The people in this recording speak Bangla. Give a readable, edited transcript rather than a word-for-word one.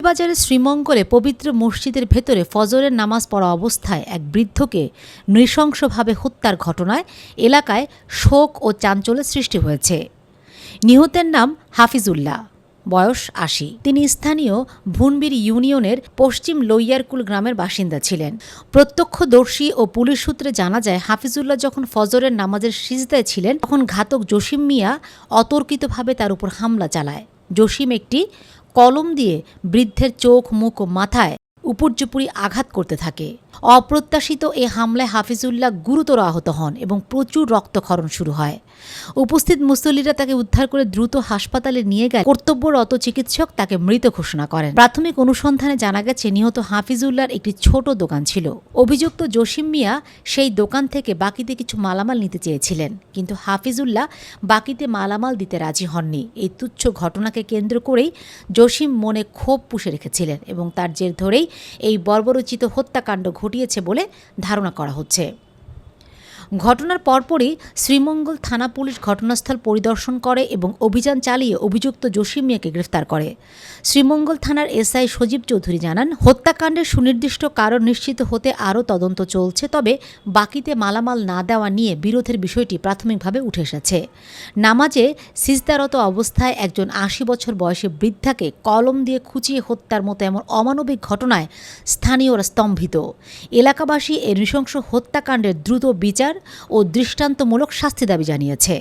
মৌলভীবাজারের শ্রীমঙ্গলে পবিত্র মসজিদের ভেতরে ফজরের নামাজ পড়া অবস্থায় এক বৃদ্ধকে নৃশংসভাবে হত্যার ঘটনায় এলাকায় শোক ও চাঞ্চল্যের সৃষ্টি হয়েছে। নিহতের নাম হাফিজুল্লাহ, বয়স ৮০। তিনি স্থানীয় ভুনবির ইউনিয়নের পশ্চিম লইয়ারকুল গ্রামের বাসিন্দা ছিলেন। প্রত্যক্ষদর্শী ও পুলিশ সূত্রে জানা যায়, হাফিজুল্লাহ যখন ফজরের নামাজের সিজদায় ছিলেন তখন ঘাতক জসিম মিয়া অতর্কিতভাবে তার উপর হামলা চালায়। জসিম একটি কলম দিয়ে বৃদ্ধের চোখ, মুখ ও মাথায় উপর্যুপরি আঘাত করতে থাকে। অপ্রত্যাশিত এ হামলায় হাফিজুল্লাহ গুরুতর আহত হন এবং প্রচুর রক্তক্ষরণ শুরু হয়। উপস্থিত মুসল্লিরা তাকে উদ্ধার করে দ্রুত হাসপাতালে নিয়ে গেলে কর্তব্যরত চিকিৎসক তাকে মৃত ঘোষণা করেন। প্রাথমিক অনুসন্ধানে জানা গেছে, নিহত হাফিজুল্লাহর একটি ছোট দোকান ছিল। অভিযুক্ত জসিম মিয়া সেই দোকান থেকে বাকিতে কিছু মালামাল নিতে চেয়েছিলেন, কিন্তু হাফিজুল্লাহ বাকিতে মালামাল দিতে রাজি হননি। এই তুচ্ছ ঘটনাকে কেন্দ্র করেই জসিম মনে ক্ষোভ পুষে রেখেছিলেন এবং তার জের ধরেই এই বর্বরোচিত হত্যাকাণ্ড ঘটিয়েছে বলে ধারণা করা হচ্ছে। ঘটনার পরপরই শ্রীমঙ্গল থানা পুলিশ ঘটনাস্থল পরিদর্শন করে এবং অভিযান চালিয়ে অভিযুক্ত জসিম মিয়াকে গ্রেফতার করে। শ্রীমঙ্গল থানার এসআই সজীব চৌধুরী জানান, হত্যাকাণ্ডের সুনির্দিষ্ট কারণ নিশ্চিত হতে আরও তদন্ত চলছে, তবে বাকিতে মালামাল না দেওয়া নিয়ে বিরোধের বিষয়টি প্রাথমিকভাবে উঠে এসেছে। নামাজে সিজদারত অবস্থায় একজন ৮০ বছর বয়সী বৃদ্ধাকে কলম দিয়ে খুঁচিয়ে হত্যার মতো এমন অমানবিক ঘটনায় স্থানীয়রা স্তম্ভিত। এলাকাবাসী এই নৃশংস হত্যাকাণ্ডের দ্রুত বিচার ও দৃষ্টান্তমূলক শাস্তি দাবি জানিয়েছে।